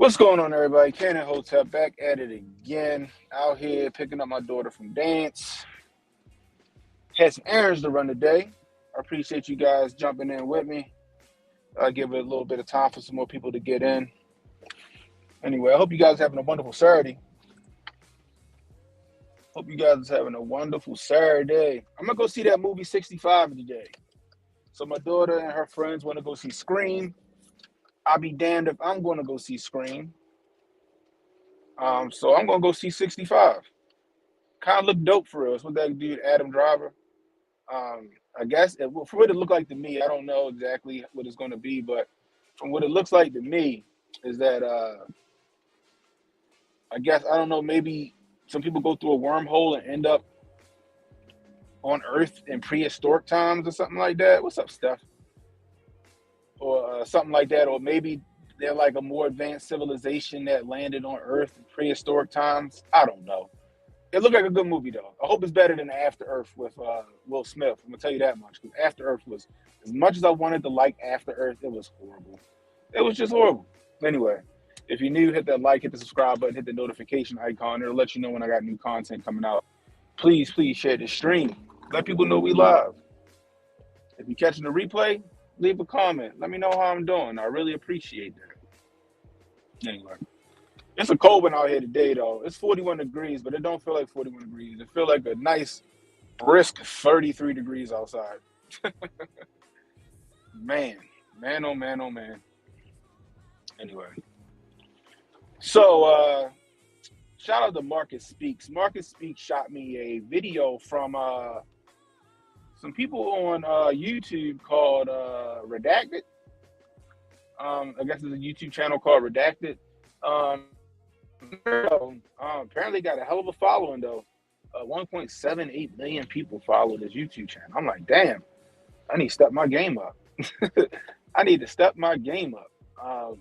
What's going on, everybody? Ken and Hotep back at it again. Out here picking up my daughter from dance. Had some errands to run today. I appreciate you guys jumping in with me. I'll give it a little bit of time for some more people to get in. Anyway, I hope you guys are having a wonderful Saturday. Hope you guys are having a wonderful Saturday. I'm going to go see that movie 65 today. So my daughter and her friends want to go see Scream. I'll be damned if I'm going to go see Scream. So I'm going to go see 65. Kind of look dope for real. It's with that dude, Adam Driver. I guess, for what it looked like to me, I don't know exactly what it's going to be, but from what it looks like to me is that, I guess, I don't know, maybe some people go through a wormhole and end up on Earth in prehistoric times or something like that. What's up, Steph? Or something like that. Or maybe they're like a more advanced civilization that landed on Earth in prehistoric times. I don't know. It looked like a good movie, though. I hope it's better than After Earth with Will Smith. I'm going to tell you that much. Because After Earth was, as much as I wanted to like After Earth, it was horrible. It was just horrible. Anyway, if you're new, hit that like, hit the subscribe button, hit the notification icon. It'll let you know when I got new content coming out. Please share the stream. Let people know we live. If you're catching the replay, leave a comment. Let me know how I'm doing. I really appreciate that. Anyway. It's a cold one out here today, though. It's 41 degrees, but it don't feel like 41 degrees. It feels like a nice, brisk 33 degrees outside. Man, oh man, oh man. Anyway. So, shout out to Marcus Speaks. Marcus Speaks shot me a video from some people on YouTube called Redacted. I guess it's a YouTube channel called Redacted. Apparently got a hell of a following though. 1.78 million people follow this YouTube channel. I'm like, damn, I need to step my game up. I need to step my game up.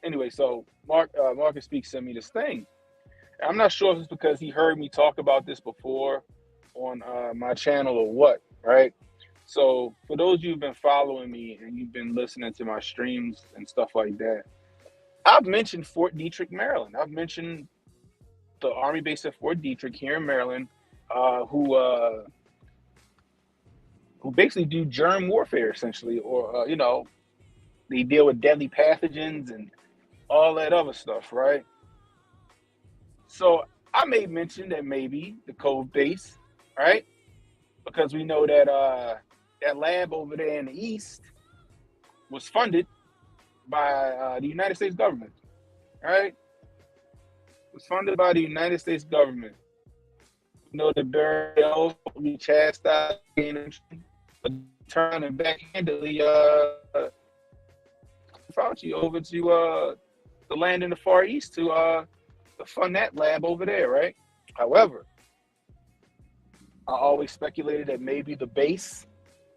Anyway, so Marcus Speaks sent me this thing. I'm not sure if it's because he heard me talk about this before on my channel or what, right? So for those of you who've been following me and you've been listening to my streams and stuff like that, I've mentioned Fort Detrick, Maryland. I've mentioned the Army base at Fort Detrick here in Maryland, who basically do germ warfare, essentially, or, they deal with deadly pathogens and all that other stuff, right? So I may mention that maybe the COV-Base, right? Because we know that that lab over there in the East was funded by the United States government, right? It was funded by the United States government. You know, the burial will be chastised, turn and backhandedly Fauci over to the land in the Far East to fund that lab over there, right? However, I always speculated that maybe the base,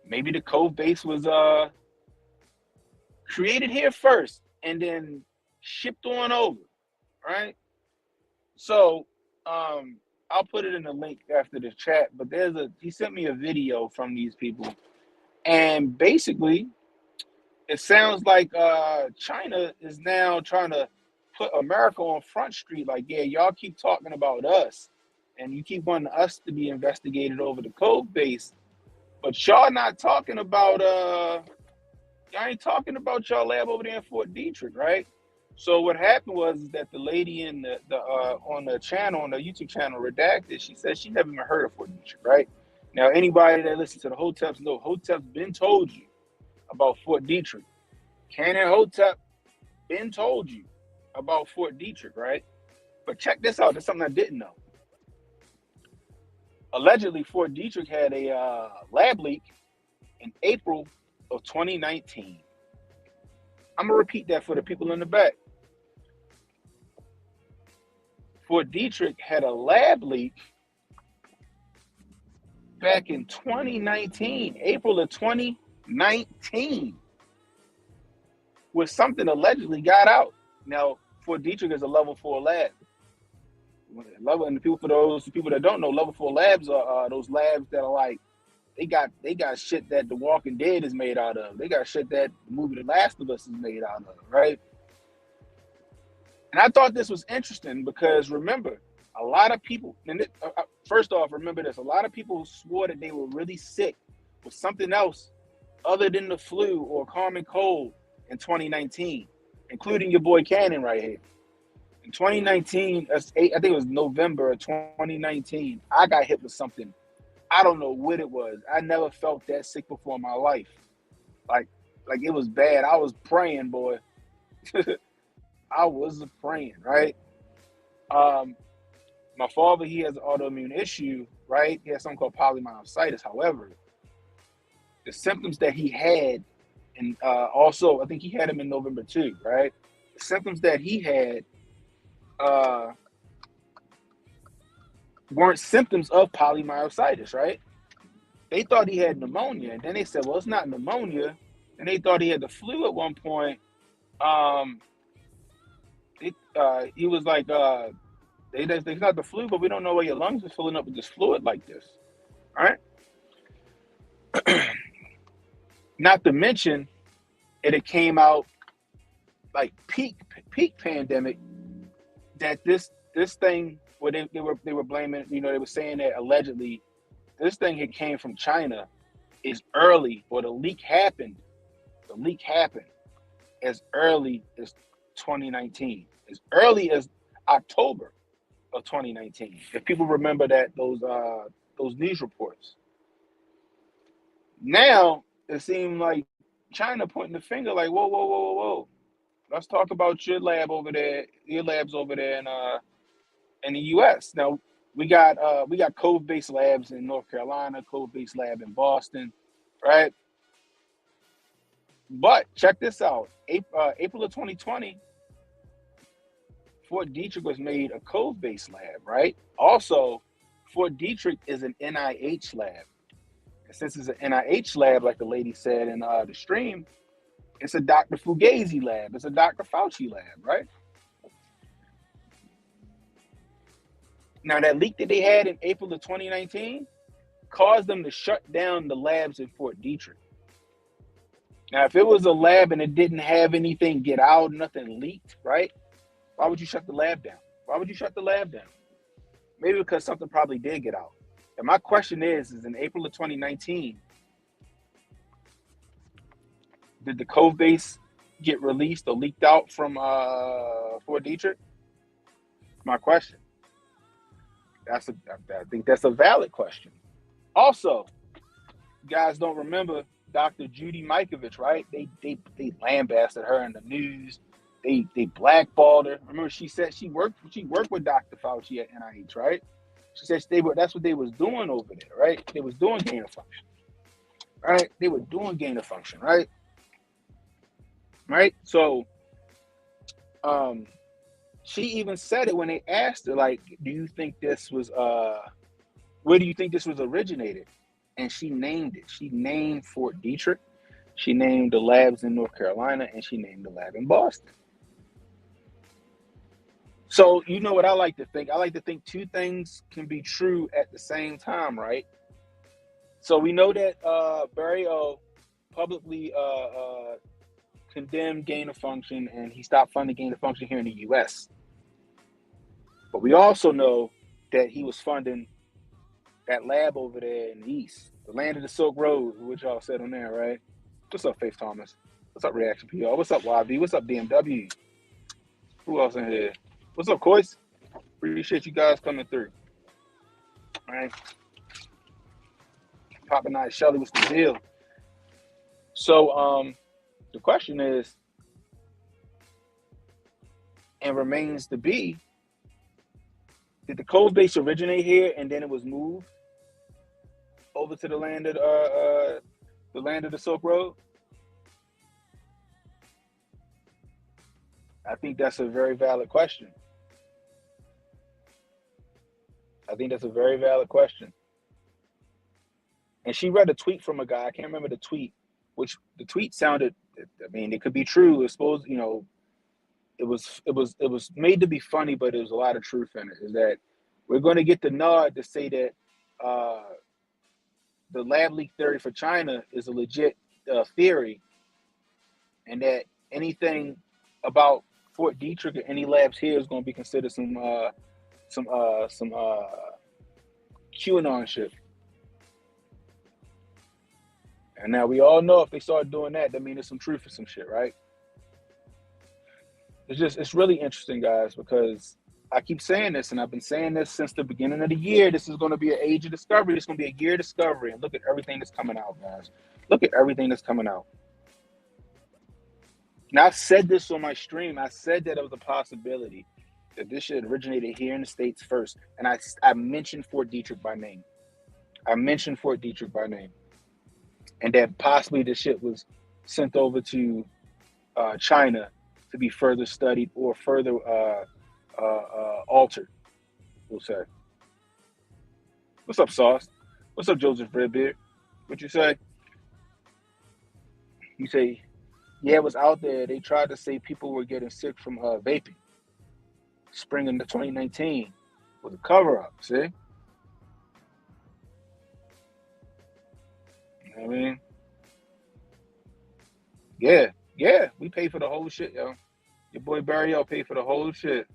maybe the COV-Base was created here first and then shipped on over, right? So I'll put it in the link after the chat, but he sent me a video from these people, and basically it sounds like China is now trying to put America on Front Street, like, yeah, y'all keep talking about us and you keep wanting us to be investigated over the COV-Base, but y'all not talking about y'all ain't talking about y'all lab over there in Fort Detrick, right? So what happened was that the lady in the on the channel, on the YouTube channel, Redacted, she said she never even heard of Fort Detrick, right? Now, anybody that listens to the Hoteps know Hotep's been told you about Fort Detrick. Canon Hotep been told you about Fort Detrick, right? But check this out. There's something I didn't know. Allegedly, Fort Detrick had a lab leak in April of 2019. I'm gonna repeat that for the people in the back. Fort Detrick had a lab leak back in 2019, April of 2019, where something allegedly got out. Now, Fort Detrick is a level 4 lab. And for those people that don't know, level 4 labs are those labs that are like, they got shit that The Walking Dead is made out of. They got shit that the movie The Last of Us is made out of, right? And I thought this was interesting because remember, a lot of people, and first off, remember this, a lot of people swore that they were really sick with something else other than the flu or common cold in 2019, including your boy Cannon right here. In 2019, I think it was November of 2019, I got hit with something. I don't know what it was. I never felt that sick before in my life. Like, like it was bad. I was praying, boy. I was praying, right? Um, my father, he has an autoimmune issue, right? He has something called polymyositis. However, the symptoms that he had, and also, I think he had them in November too, right? The symptoms that he had uh, weren't symptoms of polymyositis, right? They thought he had pneumonia, and then they said, well, it's not pneumonia. And they thought he had the flu at one point. Um, he was like, it's not the flu, but we don't know why your lungs are filling up with this fluid like this. All right. Not to mention, it came out like peak pandemic that this thing where they were blaming, they were saying that allegedly this thing had came from China is early, or the leak happened as early as 2019, as early as October of 2019. If people remember those news reports. Now it seemed like China pointing the finger like, whoa, whoa, whoa, whoa, whoa. Let's talk about your labs over there in the US. Now we got COV-Base labs in North Carolina, COV-Base lab in Boston, right? But check this out. April of 2020, Fort Detrick was made a COV-Base lab, right? Also, Fort Detrick is an NIH lab. And since it's an NIH lab, like the lady said in the stream, it's a Dr. Fugazi lab. It's a Dr. Fauci lab, right? Now, that leak that they had in April of 2019 caused them to shut down the labs in Fort Detrick. Now, if it was a lab and it didn't have anything get out, nothing leaked, right? Why would you shut the lab down? Why would you shut the lab down? Maybe because something probably did get out. And my question is in April of 2019, did the COV-Base get released or leaked out from Fort Detrick? My question. I think that's a valid question. Also, you guys don't remember Dr. Judy Mikovits, right? They lambasted her in the news. They blackballed her. Remember, she said she worked with Dr. Fauci at NIH, right? She said that's what they was doing over there, right? They was doing gain of function, right? They were doing gain of function, right? Right? So, she even said it when they asked her, like, do you think this was where do you think this was originated? And she named it. She named Fort Detrick. She named the labs in North Carolina, and she named the lab in Boston. So you know what I like to think? I like to think two things can be true at the same time, right? So we know that Barry O publicly condemned gain of function, and he stopped funding gain of function here in the U.S. But we also know that he was funding that lab over there in the East, the land of the Silk Road, which y'all said on there, right? What's up, Faith Thomas? What's up, Reaction PR? What's up, YB? What's up, BMW? Who else in here? What's up, Kois? Appreciate you guys coming through. All right. Papa Night Shelly, what's the deal? So, the question is, and remains to be, did the COV-Base originate here and then it was moved over to the land of the Silk Road? I think that's a very valid question. And she read a tweet from a guy. I can't remember the tweet, which the tweet sounded, I mean, it could be true. It's supposed, it was made to be funny, but there's a lot of truth in it. Is that we're going to get the nod to say that the lab leak theory for China is a legit theory, and that anything about Fort Detrick or any labs here is going to be considered some QAnon shit. And now we all know if they start doing that, that means there's some truth for some shit, right? It's really interesting, guys, because I keep saying this, and I've been saying this since the beginning of the year. This is going to be an age of discovery. This is going to be a year of discovery. And look at everything that's coming out, guys. Look at everything that's coming out. Now, I've said this on my stream. I said that it was a possibility that this shit originated here in the States first. And I mentioned Fort Detrick by name. And that possibly this shit was sent over to China to be further studied or further altered, we'll say. What's up, Sauce? What's up, Joseph Redbeard? What you say? You say, yeah, it was out there. They tried to say people were getting sick from vaping. Spring of 2019 was a cover-up, see? You know what I mean? Yeah, we pay for the whole shit, yo. Your boy Barry L paid for the whole shit.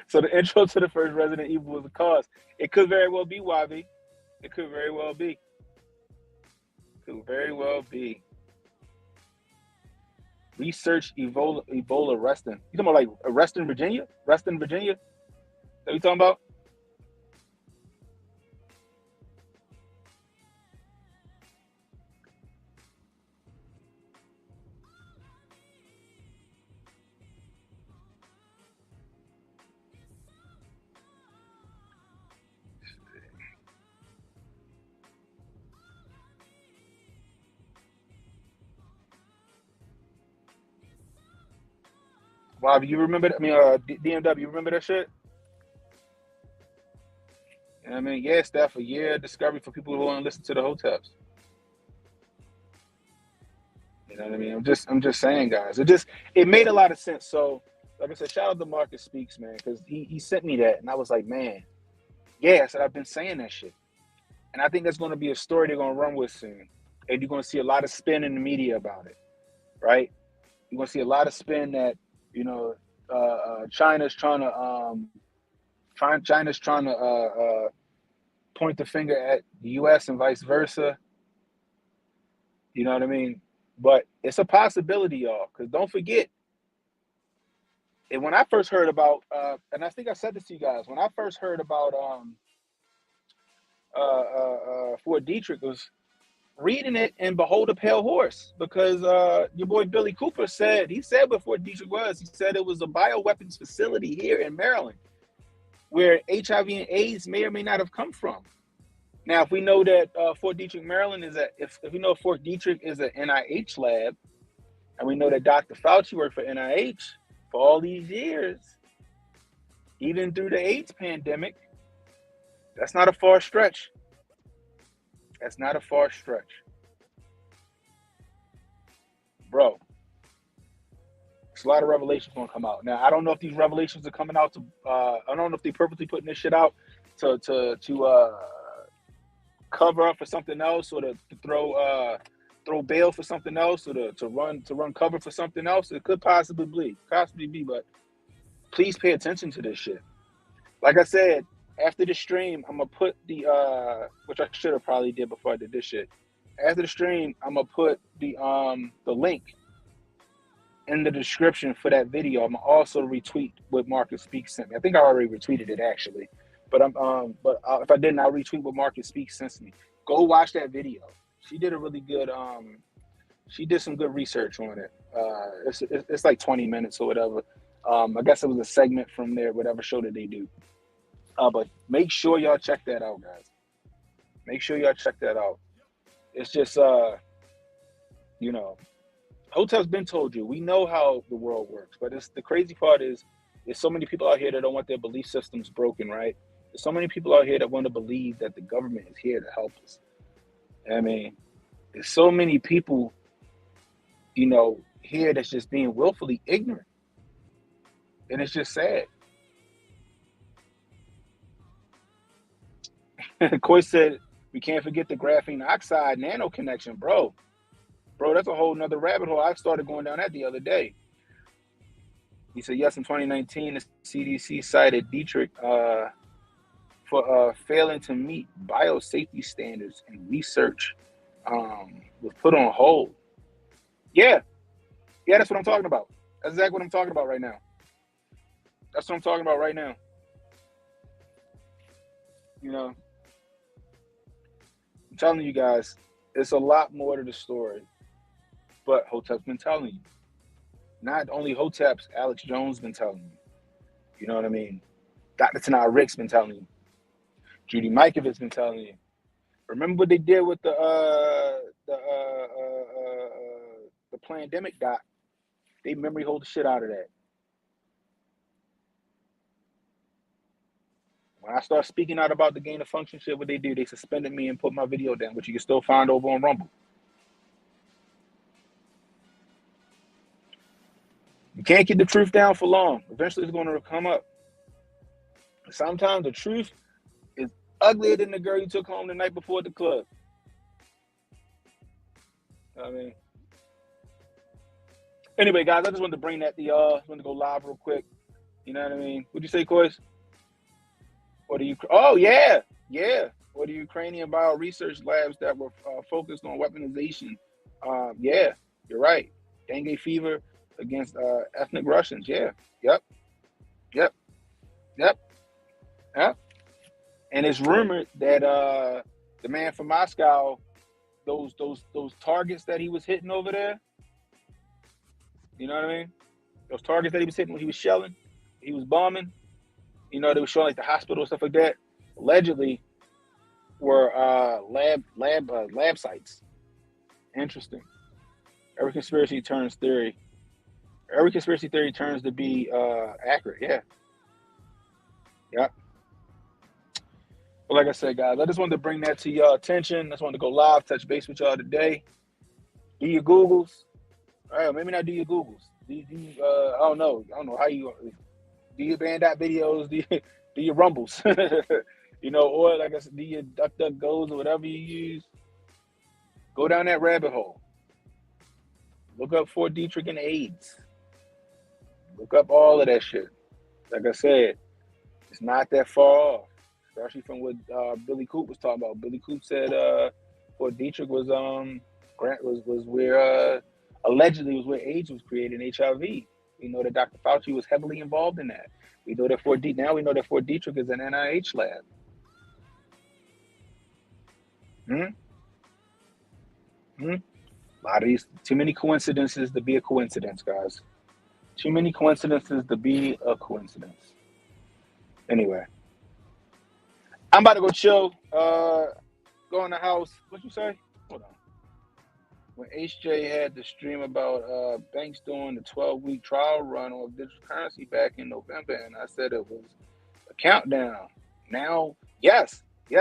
So the intro to the first Resident Evil was a cause. It could very well be, YB. It could very well be. Research Ebola Reston. You talking about like Reston, Virginia? Reston, Virginia? That you talking about? Wow, you remember that? I mean, DMW, you remember that shit? You know what I mean? Yeah, Steph, a year discovery for people who want to listen to the Hoteps. You know what I mean? I'm just saying, guys. It made a lot of sense. So, like I said, shout out to Marcus Speaks, man, because he sent me that, and I was like, man, yeah. I said I've been saying that shit, and I think that's going to be a story they're going to run with soon, and you're going to see a lot of spin in the media about it, right? You're going to see a lot of spin that China's trying to point the finger at the U.S. and vice versa. You know what I mean? But it's a possibility, y'all, because don't forget, and when I first heard about, and I think I said this to you guys, when I first heard about Fort Detrick, was reading it and behold a pale horse, because your boy Billy Cooper said what Fort Detrick was. He said it was a bioweapons facility here in Maryland where HIV and AIDS may or may not have come from. Now, if we know that Fort Detrick, Maryland if we know Fort Detrick is an NIH lab, and we know that Dr. Fauci worked for NIH for all these years, even through the AIDS pandemic, that's not a far stretch. Bro. There's a lot of revelations going to come out. Now, I don't know if these revelations are coming out I don't know if they're purposely putting this shit out to cover up for something else, or to throw bail for something else, or to run cover for something else. It could possibly be, but please pay attention to this shit. Like I said, after the stream, I'm gonna put the which I should have probably did before I did this shit. After the stream, I'm gonna put the link in the description for that video. I'm gonna also retweet what Marcus Speaks sent me. I think I already retweeted it actually, but if I didn't, I'll retweet what Marcus Speaks sent me. Go watch that video. She did a really good she did some good research on it. It's like 20 minutes or whatever. I guess it was a segment from their whatever show that they do. But make sure y'all check that out, guys. Make sure y'all check that out. It's just Hotep's been told you. We know how the world works, but the crazy part is there's so many people out here that don't want their belief systems broken, right? There's so many people out here that want to believe that the government is here to help us. I mean, there's so many people, here that's just being willfully ignorant. And it's just sad. Koi said, we can't forget the graphene oxide nano connection, bro. Bro, that's a whole nother rabbit hole. I started going down that the other day. He said, yes, in 2019, the CDC cited Detrick for failing to meet biosafety standards, and research was put on hold. Yeah, that's what I'm talking about. That's exactly what I'm talking about right now. That's what I'm talking about right now. You know, I'm telling you guys, it's a lot more to the story. But Hotep's been telling you. Not only Hotep's, Alex Jones been telling you. You know what I mean? Dr. Tanai Rick's been telling you. Judy Mikovit's been telling you. Remember what they did with the pandemic doc? They memory hold the shit out of that. When I start speaking out about the gain of function shit, what they do, they suspended me and put my video down, which you can still find over on Rumble. You can't keep the truth down for long. Eventually it's going to come up. Sometimes the truth is uglier than the girl you took home the night before at the club. I mean, anyway, guys, I just wanted to bring that to y'all. I just wanted to go live real quick. You know what I mean? What'd you say, Kois? Oh, yeah. Or the Ukrainian bio research labs that were focused on weaponization. Yeah, you're right. Dengue fever against ethnic Russians. Yeah. Yep. And it's rumored that the man from Moscow, those targets that he was hitting over there, you know what I mean? Those targets that he was hitting when he was shelling, he was bombing, you know, they were showing like the hospital and stuff like that, allegedly were lab sites. Interesting. Every conspiracy theory turns to be accurate. Yeah. Yep. But like I said, guys, I just wanted to bring that to y'all attention. I just wanted to go live, touch base with y'all today. Do your Googles. All right, maybe not do your Googles. I don't know how you do your Bandot videos. Do your Rumbles. You know, or like I said, do your DuckDuckGos or whatever you use. Go down that rabbit hole. Look up Fort Detrick and AIDS. Look up all of that shit. Like I said, it's not that far off. Especially from what Billy Coop was talking about. Billy Coop said Fort Detrick was where allegedly was where AIDS was created, and HIV. We know that Dr. Fauci was heavily involved in that. We know that Fort Detrick is an NIH lab. A lot of these, too many coincidences to be a coincidence, guys. Too many coincidences to be a coincidence. Anyway, I'm about to go chill. Go in the house. What you say? Hold on. When HJ had the stream about banks doing the 12-week trial run on digital currency back in November, and I said it was a countdown. Now, yes, we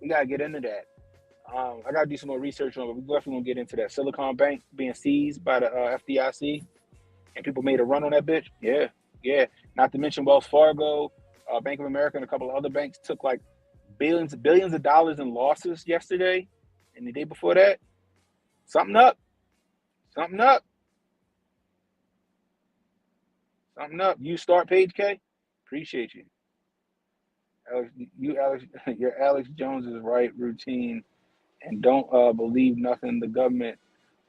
gotta get into that. I gotta do some more research on it. We're definitely gonna get into that. Silicon Bank being seized by the FDIC, and people made a run on that bitch. Yeah. Not to mention Wells Fargo, Bank of America, and a couple of other banks took like billions of dollars in losses yesterday and the day before that. Something up. You start Page K. Appreciate you, Alex. Your Alex Jones is right routine, and don't believe nothing the government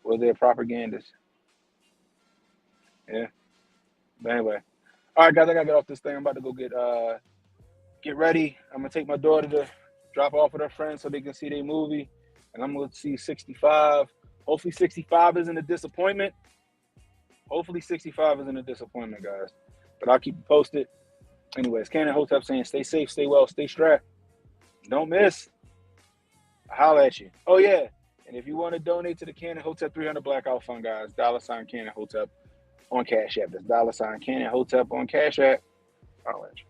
or their propagandists. Yeah. But anyway, all right, guys, I gotta get off this thing. I'm about to go get ready. I'm gonna take my daughter to drop off with her friends so they can see their movie, and I'm gonna see 65. Hopefully 65 isn't a disappointment. Guys. But I'll keep you posted. Anyways, Cannon Hotep saying stay safe, stay well, stay strapped. Don't miss. I'll holler at you. Oh, yeah. And if you want to donate to the Cannon Hotep 300 Blackout Fund, guys, $ Cannon Hotep on Cash App. That's $ Cannon Hotep on Cash App. I'll holler at you.